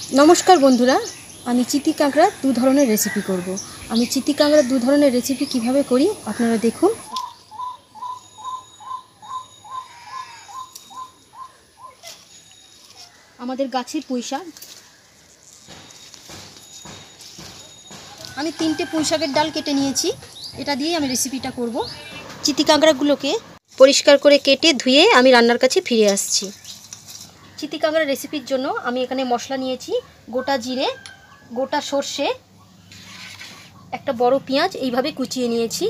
नमस्कार बंधुरा आमी चिति काँकड़ा दो धरनेर रेसिपि करब। आमी चिति काँकड़ा दो धरनेर रेसिपि किभाबे करी आपनारा देखुन। आमादेर गाछेर पुঁই শাক, आमी 3টে পুঁই শাকের ডাল केटे निয়েছি। এটা দিয়েই আমি রেসিপিটা করব। চিতি কাঁকড়াগুলোকে পরিষ্কার করে কেটে ধুয়ে আমি রান্নার কাছে ফিরে আসছি। চিতি কাঁকড়া রেসিপির জন্য আমি এখানে মশলা নিয়েছি, গোটা জিরে, গোটা সর্ষে, একটা বড় পেঁয়াজ এইভাবে কুচিয়ে নিয়েছি,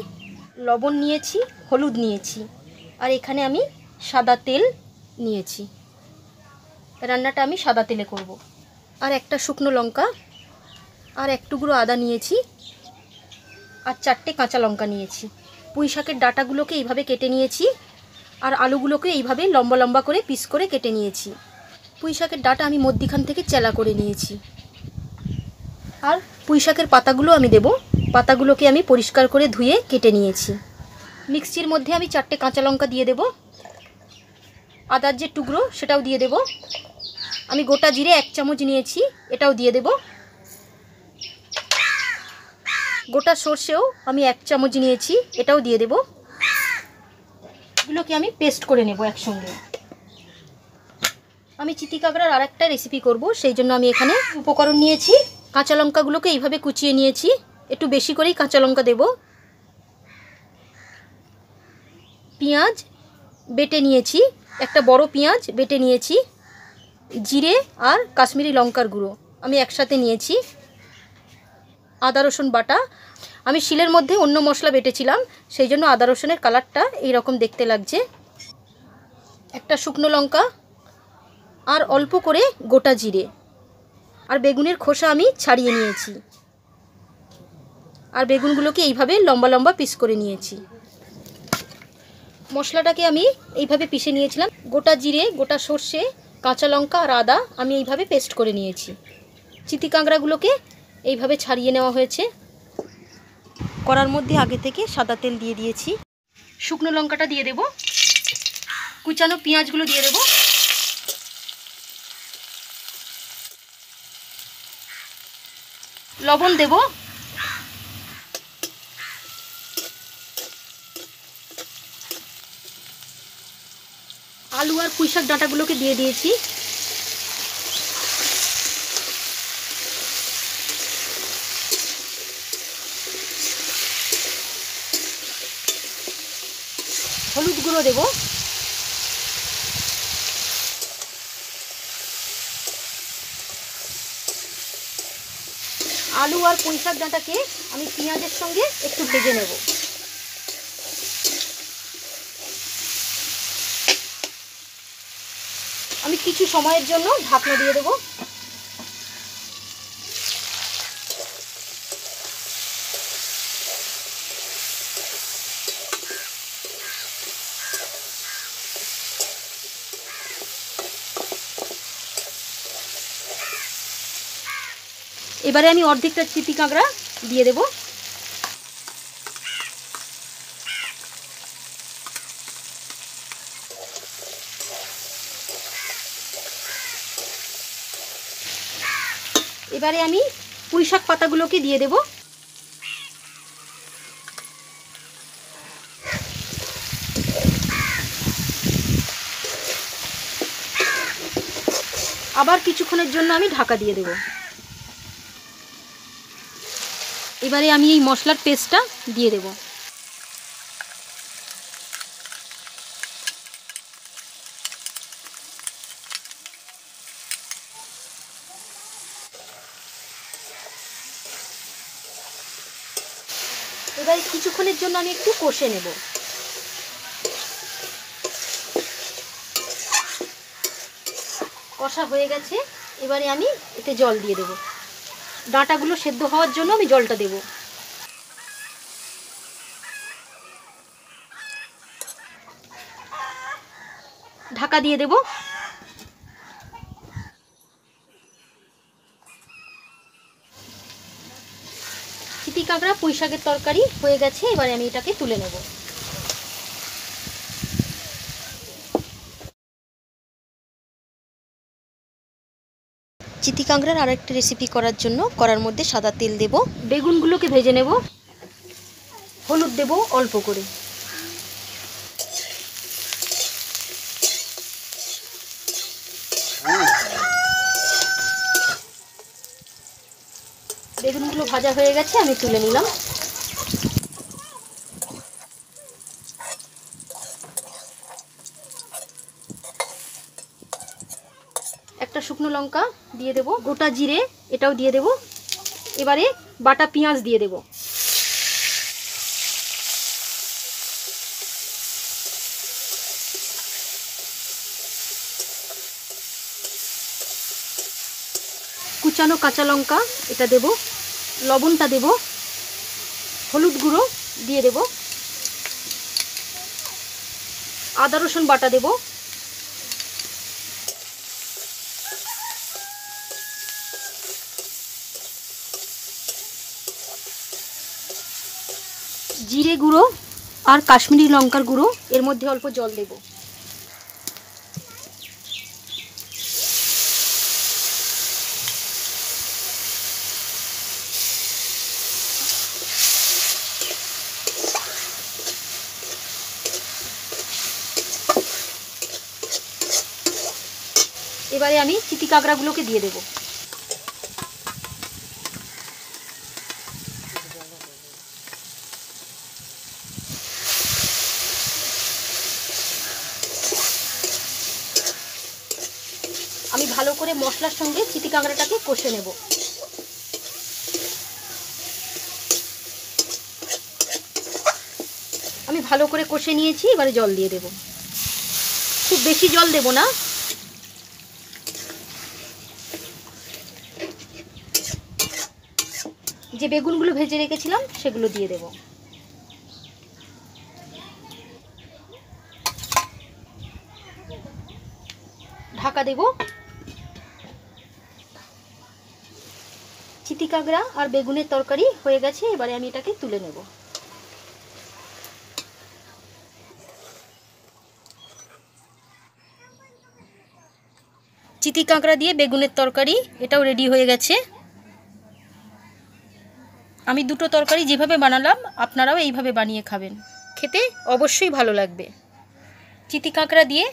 লবণ নিয়েছি, হলুদ নিয়েছি, আর এখানে আমি সাদা তেল নিয়েছি। রান্নাটা আমি সাদা তেলে করব। আর একটা শুকনো লঙ্কা, আর এক টুকরো আদা নিয়েছি, আর 4টে কাঁচা লঙ্কা নিয়েছি। পুঁই শাকের ডাঁটাগুলোকে এইভাবে কেটে নিয়েছি, আর আলুগুলোকে এইভাবে লম্বা লম্বা করে পিস করে কেটে নিয়েছি। পুঁই শাকের ডাঁটা আমি মধ্যিখান থেকে চেলা করে নিয়েছি। আর পুঁই শাকের পাতাগুলো আমি দেব। পাতাগুলোকে আমি পরিষ্কার করে ধুয়ে কেটে নিয়েছি। মিক্সির মধ্যে আমি 4টে কাঁচা লঙ্কা দিয়ে দেব, আদার যে টুকরো সেটাও দিয়ে দেব। আমি গোটা জিরে 1 চামচ নিয়েছি, এটাও দিয়ে দেব। গোটা সর্ষেও আমি 1 চামচ নিয়েছি, এটাও দিয়ে দেব। এগুলোকে আমি পেস্ট করে নেব একসঙ্গে। আমি চিতি কাঁকড়ার আরেকটা রেসিপি করব, সেই জন্য আমি এখানে উপকরণ নিয়েছি। কাঁচা লঙ্কাগুলোকে এইভাবে কুচিয়ে নিয়েছি, একটু বেশি করেই কাঁচা লঙ্কা দেব। পেঁয়াজ বেটে নিয়েছি, একটা বড় পেঁয়াজ বেটে নিয়েছি। জিরে আর কাশ্মীরি লঙ্কার গুঁড়ো আমি একসাথে নিয়েছি। আদা রসুন বাটা, আমি শিলের মধ্যে অন্য মশলা বেটেছিলাম, সেই জন্য আদা রসুনের কালারটা এইরকম দেখতে লাগছে। একটা শুকনো লঙ্কা, আর অল্প করে গোটা জিরে, আর বেগুনের খোসা আমি ছাড়িয়ে নিয়েছি। আর বেগুনগুলোকে এইভাবে লম্বা লম্বা পিস করে নিয়েছি। মশলাটাকে আমি এইভাবে পিষে নিয়েছিলাম। গোটা জিরে, গোটা সর্ষে, কাঁচা লঙ্কা আর আদা আমি এইভাবে পেস্ট করে নিয়েছি। চিতি কাঁকড়াগুলোকে এইভাবে ছাড়িয়ে নেওয়া হয়েছে। কড়ার মধ্যে আগে থেকে সাদা তেল দিয়ে দিয়েছি। শুকনো লঙ্কাটা দিয়ে দেব, কুচানো পেঁয়াজগুলো দিয়ে দেব, লবণ দেব, আলু আর পুঁই শাক ডাঁটাগুলোকে দিয়ে দিয়েছি। হলুদ গুঁড়ো দেব, আলু আর পুঁই শাক ডাঁটাকে আমি পেঁয়াজের সঙ্গে একটু ভেজে নেব। আমি কিছু সময়ের জন্য ঢাকনা দিয়ে দেব। এবারে আমি অর্ধেকটা চিতি কাঁকড়া দিয়ে দেব। এবারে আমি পুঁই শাক পাতাগুলোকে দিয়ে দেব। আবার কিছুক্ষণের জন্য আমি ঢাকা দিয়ে দেব। এবারে আমি এই মশলার পেস্টটা দিয়ে দেব। এবারে কিছুক্ষণের জন্য আমি একটু কষে নেব। কষা হয়ে গেছে, এবারে আমি এতে জল দিয়ে দেব। ডাঁটাগুলো সেদ্ধ হওয়ার জন্য আমি জলটা দেব। ঢাকা দিয়ে দেব। চিতি কাঁকড়া পুঁই শাকের তরকারি হয়ে গেছে, এবারে আমি এটাকে তুলে নেব। চিতি কাঁকড়ার আর একটা রেসিপি করার জন্য কড়ার মধ্যে সাদা তেল দেব। বেগুনগুলোকে ভেজে নেব। হলুদ দেব অল্প করে। বেগুনগুলো ভাজা হয়ে গেছে, আমি তুলে নিলাম। একটা শুকনো লঙ্কা দিয়ে দেব, গোটা জিরে এটাও দিয়ে দেব। এবারে বাটা পেঁয়াজ দিয়ে দেব। কুচানো কাঁচা লঙ্কা এটা দেব, লবণটা দেব, হলুদ গুঁড়ো দিয়ে দেব, আদা রসুন বাটা দেব, জিরে গুঁড়ো আর কাশ্মীরি লঙ্কার গুঁড়ো, এর মধ্যে অল্প জল দেব। এবারে আমি চিতি কাঁকড়াগুলোকে দিয়ে দেব। আমি ভালো করে মশলার সঙ্গে চিতি কাঁকড়াটাকে কষে নেব। আমি ভালো করে কষে নিয়েছি, এবারে জল দিয়ে দেব। খুব বেশি জল দেব না। যে বেগুনগুলো ভেজে রেখেছিলাম সেগুলো দিয়ে দেব। ঢাকা দেব। চিতি কাঁকড়া আর বেগুনের তরকারি হয়ে গেছে, এবারে আমি এটাকে তুলে নেব। চিতি কাঁকড়া দিয়ে বেগুনের তরকারি এটাও রেডি হয়ে গেছে। আমি দুটো তরকারি যেভাবে বানালাম আপনারাও এইভাবে বানিয়ে খাবেন, খেতে অবশ্যই ভালো লাগবে। চিতি কাঁকড়া দিয়ে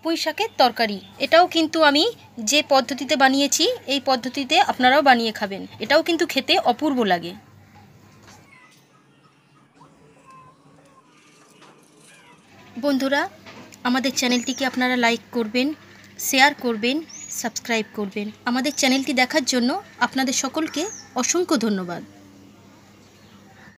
পুঁই শাকের তরকারি, এটাও কিন্তু আমি যে পদ্ধতিতে বানিয়েছি এই পদ্ধতিতে আপনারাও বানিয়ে খাবেন, এটাও কিন্তু খেতে অপূর্ব লাগে। বন্ধুরা, আমাদের চ্যানেলটিকে আপনারা লাইক করবেন, শেয়ার করবেন, সাবস্ক্রাইব করবেন। আমাদের চ্যানেলটি দেখার জন্য আপনাদের সকলকে অসংখ্য ধন্যবাদ।